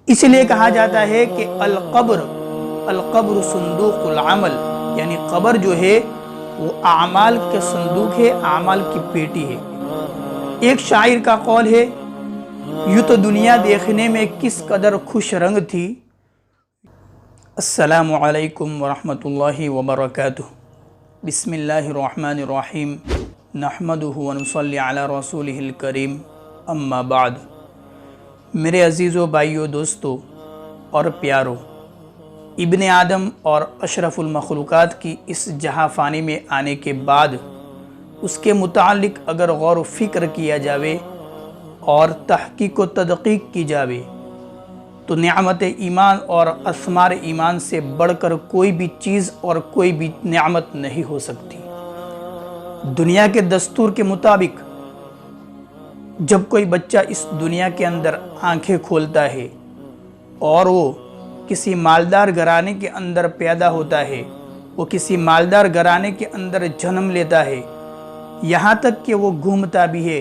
اس لیے کہا جاتا ہے کہ القبر صندوق العمل، یعنی قبر جو ہے وہ اعمال کے صندوق ہے، اعمال کی پیٹی ہے۔ ایک شاعر کا قول ہے، یوں تو دنیا دیکھنے میں کس قدر خوش رنگ تھی۔ السلام علیکم ورحمۃ اللہ وبرکاتہ۔ بسم اللہ الرحمن الرحیم، نحمدہ ونصلی علی رسولہ الکریم، اما بعد۔ میرے عزیزو، بھائیو، دوستو اور پیارو، ابن آدم اور اشرف المخلوقات کی اس جہاں فانی میں آنے کے بعد اس کے متعلق اگر غور و فکر کیا جاوے اور تحقیق و تدقیق کی جاوے تو نعمت ایمان اور اثمار ایمان سے بڑھ کر کوئی بھی چیز اور کوئی بھی نعمت نہیں ہو سکتی۔ دنیا کے دستور کے مطابق جب کوئی بچہ اس دنیا کے اندر آنکھیں کھولتا ہے اور وہ کسی مالدار گھرانے کے اندر پیدا ہوتا ہے، وہ کسی مالدار گھرانے کے اندر جنم لیتا ہے، یہاں تک کہ وہ گھومتا بھی ہے،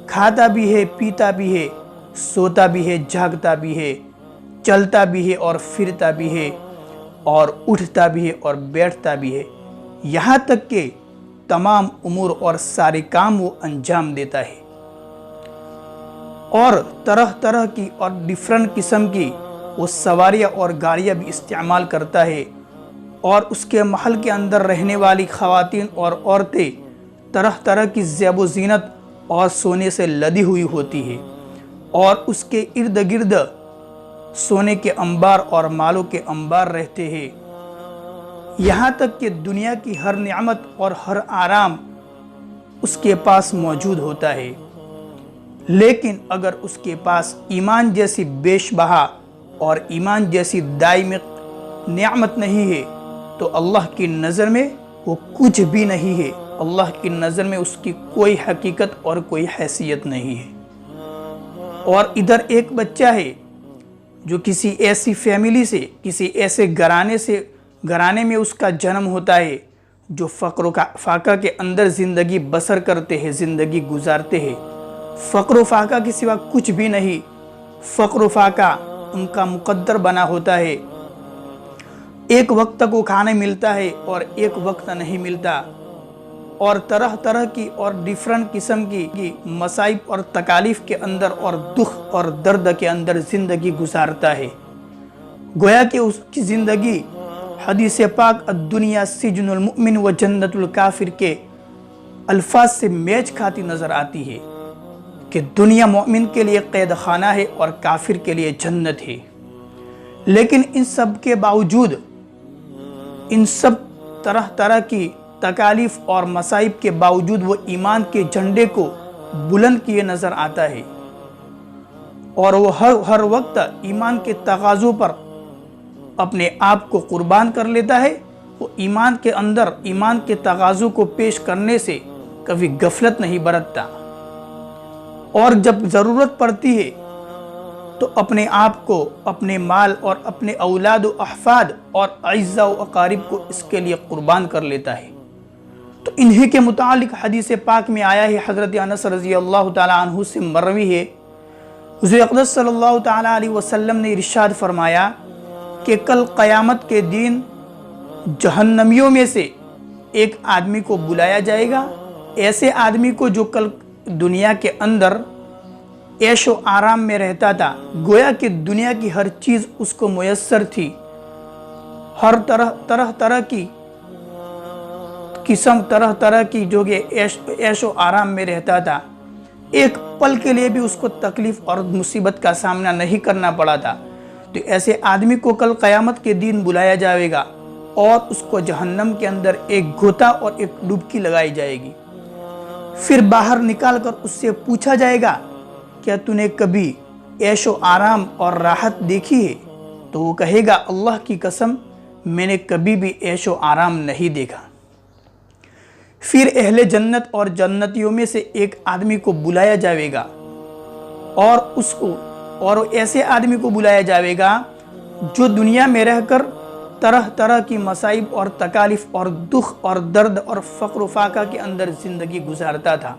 کھاتا بھی ہے، پیتا بھی ہے، سوتا بھی ہے، جاگتا بھی ہے، چلتا بھی ہے اور پھرتا بھی ہے، اور اٹھتا بھی ہے اور بیٹھتا بھی ہے، یہاں تک کہ تمام امور اور سارے کام وہ انجام دیتا ہے، اور طرح طرح کی اور ڈیفرنٹ قسم کی وہ سواریاں اور گاڑیاں بھی استعمال کرتا ہے، اور اس کے محل کے اندر رہنے والی خواتین اور عورتیں طرح طرح کی زیب و زینت اور سونے سے لدی ہوئی ہوتی ہے، اور اس کے ارد گرد سونے کے انبار اور مالوں کے انبار رہتے ہیں، یہاں تک کہ دنیا کی ہر نعمت اور ہر آرام اس کے پاس موجود ہوتا ہے، لیکن اگر اس کے پاس ایمان جیسی بیش بہا اور ایمان جیسی دائمی نعمت نہیں ہے تو اللہ کی نظر میں وہ کچھ بھی نہیں ہے، اللہ کی نظر میں اس کی کوئی حقیقت اور کوئی حیثیت نہیں ہے۔ اور ادھر ایک بچہ ہے جو کسی ایسی فیملی سے، کسی ایسے گھرانے میں اس کا جنم ہوتا ہے جو فقر و فاقہ کے اندر زندگی بسر کرتے ہیں، زندگی گزارتے ہیں، فقر و فاقہ کے سوا کچھ بھی نہیں، فقر و فاقہ ان کا مقدر بنا ہوتا ہے، ایک وقت تک وہ کھانے ملتا ہے اور ایک وقت نہیں ملتا، اور طرح طرح کی اور ڈیفرنٹ قسم کی مصائب اور تکالیف کے اندر اور دکھ اور درد کے اندر زندگی گزارتا ہے، گویا کہ اس کی زندگی حدیث پاک الدنیا سجن المؤمن و جنت الکافر کے الفاظ سے میچ کھاتی نظر آتی ہے کہ دنیا مومن کے لیے قید خانہ ہے اور کافر کے لیے جنت ہے۔ لیکن ان سب کے باوجود، ان سب طرح طرح کی تکالیف اور مصائب کے باوجود وہ ایمان کے جھنڈے کو بلند کیے نظر آتا ہے، اور وہ ہر وقت ایمان کے تقاضوں پر اپنے آپ کو قربان کر لیتا ہے، وہ ایمان کے اندر ایمان کے تقاضوں کو پیش کرنے سے کبھی غفلت نہیں برتتا، اور جب ضرورت پڑتی ہے تو اپنے آپ کو، اپنے مال اور اپنے اولاد و احفاد اور اعزاء و اقارب کو اس کے لیے قربان کر لیتا ہے۔ تو انہی کے متعلق حدیث پاک میں آیا ہے، حضرت انس رضی اللہ تعالیٰ عنہ سے مروی ہے، حضور اقدس صلی اللہ تعالیٰ علیہ وسلم نے ارشاد فرمایا کہ کل قیامت کے دن جہنمیوں میں سے ایک آدمی کو بلایا جائے گا، ایسے آدمی کو جو کل دنیا کے اندر عیش و آرام میں رہتا تھا، گویا کہ دنیا کی ہر چیز اس کو میسر تھی، ہر طرح کی قسم، طرح کی جو کہ عیش و آرام میں رہتا تھا، ایک پل کے لیے بھی اس کو تکلیف اور مصیبت کا سامنا نہیں کرنا پڑا تھا، تو ایسے آدمی کو کل قیامت کے دن بلایا جائے گا اور اس کو جہنم کے اندر ایک گھوتا اور ایک ڈبکی لگائی جائے گی، پھر باہر نکال کر اس سے پوچھا جائے گا کیا تو نے کبھی عیش و آرام اور راحت دیکھی ہے؟ تو وہ کہے گا اللہ کی قسم میں نے کبھی بھی عیش و آرام نہیں دیکھا۔ پھر اہل جنت اور جنتیوں میں سے ایک آدمی کو بلایا جائے گا، اور ایسے آدمی کو بلایا جائے گا جو دنیا میں رہ کر طرح طرح کی مصائب اور تکالیف اور دکھ اور درد اور فقر و فاقہ کے اندر زندگی گزارتا تھا،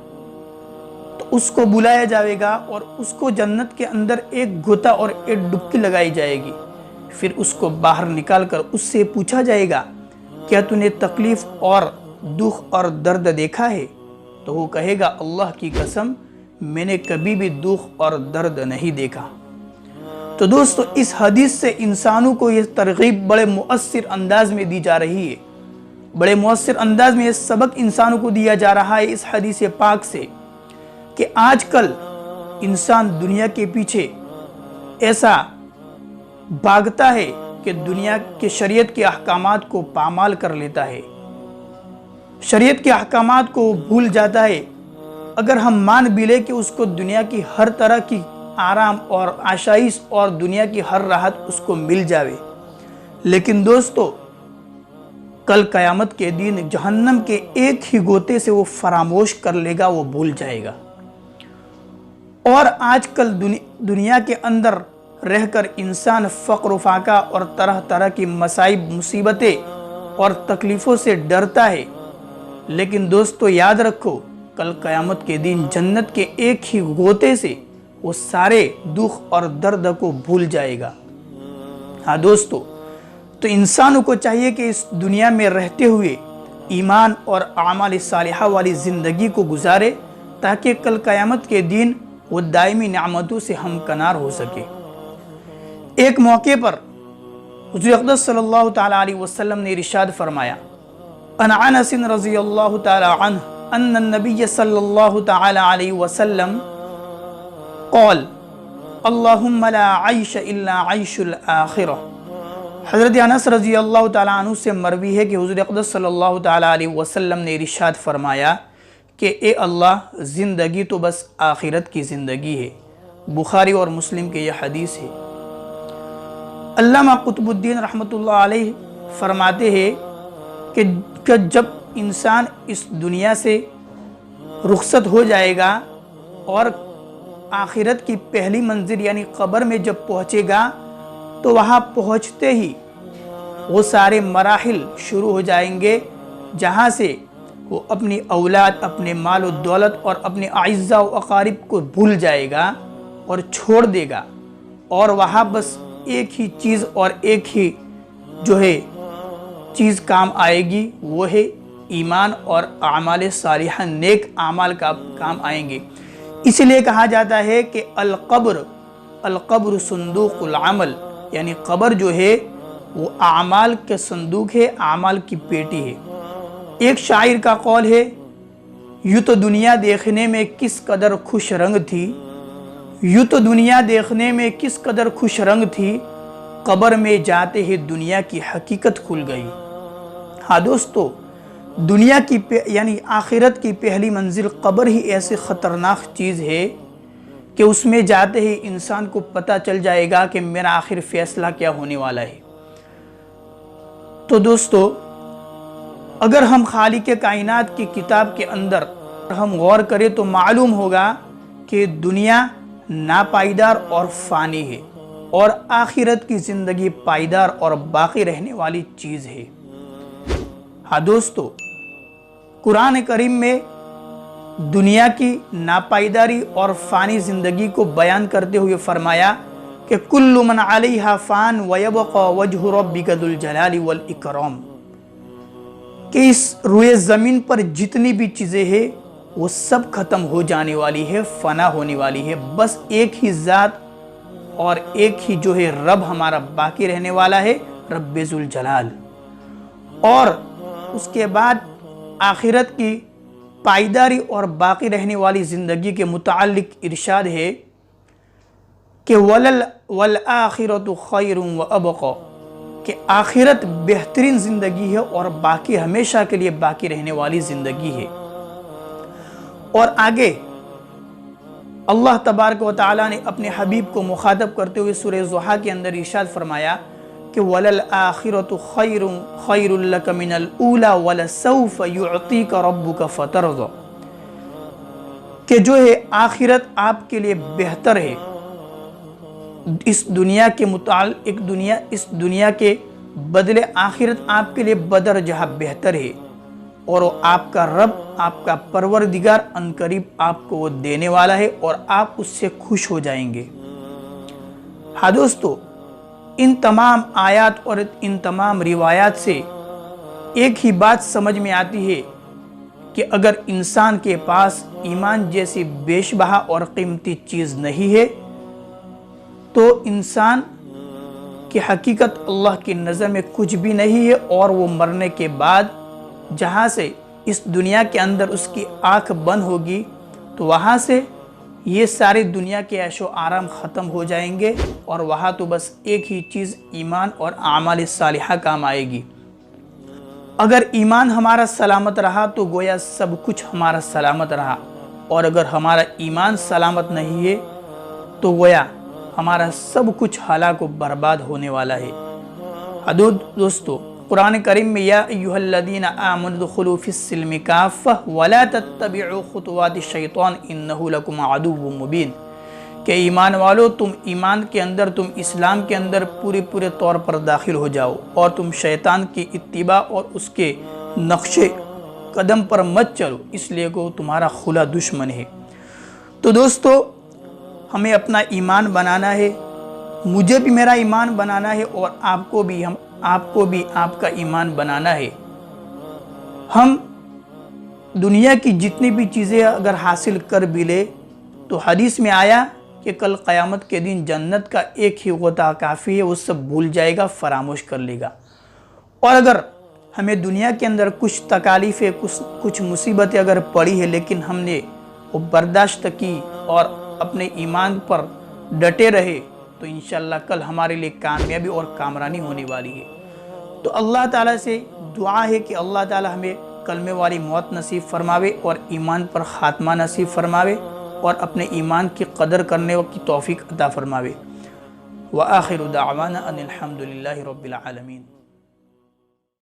تو اس کو بلایا جائے گا اور اس کو جنت کے اندر ایک غوطہ اور ایک ڈبکی لگائی جائے گی۔ پھر اس کو باہر نکال کر اس سے پوچھا جائے گا کیا تو نے تکلیف اور دکھ اور درد دیکھا ہے؟ تو وہ کہے گا اللہ کی قسم میں نے کبھی بھی دکھ اور درد نہیں دیکھا۔ تو دوستو اس حدیث سے انسانوں کو یہ ترغیب بڑے مؤثر انداز میں دی جا رہی ہے، بڑے مؤثر انداز میں یہ سبق انسانوں کو دیا جا رہا ہے اس حدیث پاک سے کہ آج کل انسان دنیا کے پیچھے ایسا بھاگتا ہے کہ دنیا کے شریعت کے احکامات کو پامال کر لیتا ہے، شریعت کے احکامات کو بھول جاتا ہے۔ اگر ہم مان بھی لیں کہ اس کو دنیا کی ہر طرح کی آرام اور آشائش اور دنیا کی ہر راحت اس کو مل جاوے، لیکن دوستو کل قیامت کے دن جہنم کے ایک ہی غوطے سے وہ فراموش کر لے گا، وہ بھول جائے گا۔ اور آج کل دنیا کے اندر رہ کر انسان فقر و فاقہ اور طرح طرح کی مصائب مصیبتیں اور تکلیفوں سے ڈرتا ہے، لیکن دوستو یاد رکھو کل قیامت کے دن جنت کے ایک ہی غوطے سے وہ سارے دکھ اور درد کو بھول جائے گا۔ ہاں دوستو، تو انسانوں کو چاہیے کہ اس دنیا میں رہتے ہوئے ایمان اور اعمال صالحہ والی زندگی کو گزارے تاکہ کل قیامت کے دن وہ دائمی نعمتوں سے ہمکنار ہو سکے۔ ایک موقع پر حضور اقدس صلی اللہ تعالیٰ علیہ وسلم نے ارشاد فرمایا عن انس رضی اللہ تعالیٰ عنہ ان النبی صلی اللہ تعالیٰ علیہ وسلم قال اللہم لا عیش الا عیش الآخرہ۔ حضرت انس رضی اللہ تعالیٰ عنہ سے مروی ہے کہ حضور اقدس صلی اللہ تعالیٰ علیہ وسلم نے ارشاد فرمایا کہ اے اللہ زندگی تو بس آخرت کی زندگی ہے۔ بخاری اور مسلم کے یہ حدیث ہے۔ علامہ قطب الدین رحمۃ اللہ علیہ فرماتے ہیں کہ جب انسان اس دنیا سے رخصت ہو جائے گا اور آخرت کی پہلی منزل یعنی قبر میں جب پہنچے گا تو وہاں پہنچتے ہی وہ سارے مراحل شروع ہو جائیں گے جہاں سے وہ اپنی اولاد، اپنے مال و دولت اور اپنے اعزاء و اقارب کو بھول جائے گا اور چھوڑ دے گا، اور وہاں بس ایک ہی چیز اور ایک ہی چیز کام آئے گی، وہ ہے ایمان اور اعمال صالحہ، نیک اعمال کا کام آئیں گے۔ اس لیے کہا جاتا ہے کہ القبر صندوق العمل، یعنی قبر جو ہے وہ اعمال کے صندوق ہے، اعمال کی پیٹی ہے۔ ایک شاعر کا قول ہے یوں تو دنیا دیکھنے میں کس قدر خوش رنگ تھی، یوں تو دنیا دیکھنے میں کس قدر خوش رنگ تھی، قبر میں جاتے ہی دنیا کی حقیقت کھل گئی۔ ہاں دوستو، دنیا کی یعنی آخرت کی پہلی منزل قبر ہی ایسی خطرناک چیز ہے کہ اس میں جاتے ہی انسان کو پتہ چل جائے گا کہ میرا آخر فیصلہ کیا ہونے والا ہے۔ تو دوستو اگر ہم خالق کائنات کی کتاب کے اندر ہم غور کریں تو معلوم ہوگا کہ دنیا ناپائیدار اور فانی ہے اور آخرت کی زندگی پائیدار اور باقی رہنے والی چیز ہے۔ ہاں دوستو، قرآن کریم میں دنیا کی ناپائیداری اور فانی زندگی کو بیان کرتے ہوئے فرمایا کہ کل من علیہا فان ویبقى وجہ ربک ذو الجلال والاکرام، کہ اس روئے زمین پر جتنی بھی چیزیں ہیں وہ سب ختم ہو جانے والی ہے، فنا ہونے والی ہے، بس ایک ہی ذات اور ایک ہی رب ہمارا باقی رہنے والا ہے، رب ذو الجلال۔ اور اس کے بعد آخرت کی پائیداری اور باقی رہنے والی زندگی کے متعلق ارشاد ہے کہ وَالْآخِرَةُ خَيْرٌ وَأَبْقَى، کہ آخرت بہترین زندگی ہے اور باقی ہمیشہ کے لیے باقی رہنے والی زندگی ہے۔ اور آگے اللہ تبارک و تعالیٰ نے اپنے حبیب کو مخاطب کرتے ہوئے سورہ ضحیٰ کے اندر ارشاد فرمایا کہ وَلَلْآخِرَةُ خَيْرٌ لَكَ مِنَ الْأُولَى وَلَسَوْفَ يُعْطِيكَ رَبُّكَ فَتَرْضَى، کہ آخرت آپ کے لیے بہتر ہے اس دنیا کے متعلق، اس دنیا کے بدلے آخرت آپ کے لیے بدر جہاں بہتر ہے، اور وہ آپ کا رب، آپ کا پروردگار عنقریب آپ کو وہ دینے والا ہے اور آپ اس سے خوش ہو جائیں گے۔ ہاں دوستو، ان تمام آیات اور ان تمام روایات سے ایک ہی بات سمجھ میں آتی ہے کہ اگر انسان کے پاس ایمان جیسی بیش بہا اور قیمتی چیز نہیں ہے تو انسان کی حقیقت اللہ کی نظر میں کچھ بھی نہیں ہے، اور وہ مرنے کے بعد جہاں سے اس دنیا کے اندر اس کی آنکھ بند ہوگی تو وہاں سے یہ ساری دنیا کے عیش و آرام ختم ہو جائیں گے، اور وہاں تو بس ایک ہی چیز ایمان اور اعمال صالحہ کام آئے گی۔ اگر ایمان ہمارا سلامت رہا تو گویا سب کچھ ہمارا سلامت رہا، اور اگر ہمارا ایمان سلامت نہیں ہے تو گویا ہمارا سب کچھ ہلاک و برباد ہونے والا ہے۔ حدود دوستو، قرآن کریم میں یا ایھا الذین آمنوا ادخلوا فی السلم کافہ ولا تتبعوا خطوات الشیطان انہ لکم عدو مبین، کہ ایمان والو تم ایمان کے اندر، تم اسلام کے اندر پورے طور پر داخل ہو جاؤ، اور تم شیطان کی اتباع اور اس کے نقش قدم پر مت چلو، اس لیے کہ وہ تمہارا کھلا دشمن ہے۔ تو دوستو، ہمیں اپنا ایمان بنانا ہے، مجھے بھی میرا ایمان بنانا ہے، اور آپ کو بھی آپ کا ایمان بنانا ہے۔ ہم دنیا کی جتنی بھی چیزیں اگر حاصل کر بھی لے تو حدیث میں آیا کہ کل قیامت کے دن جنت کا ایک ہی غوطہ کافی ہے، وہ سب بھول جائے گا، فراموش کر لے گا۔ اور اگر ہمیں دنیا کے اندر کچھ تکالیفیں، کچھ مصیبتیں اگر پڑی ہے لیکن ہم نے وہ برداشت کی اور اپنے ایمان پر ڈٹے رہے تو انشاءاللہ کل ہمارے لیے کامیابی اور کامرانی ہونے والی ہے۔ تو اللہ تعالیٰ سے دعا ہے کہ اللہ تعالیٰ ہمیں کلمے والی موت نصیب فرماوے اور ایمان پر خاتمہ نصیب فرماوے، اور اپنے ایمان کی قدر کرنے کی توفیق عطا فرماوے۔ وآخر دعوانا ان الحمد للہ رب العالمین۔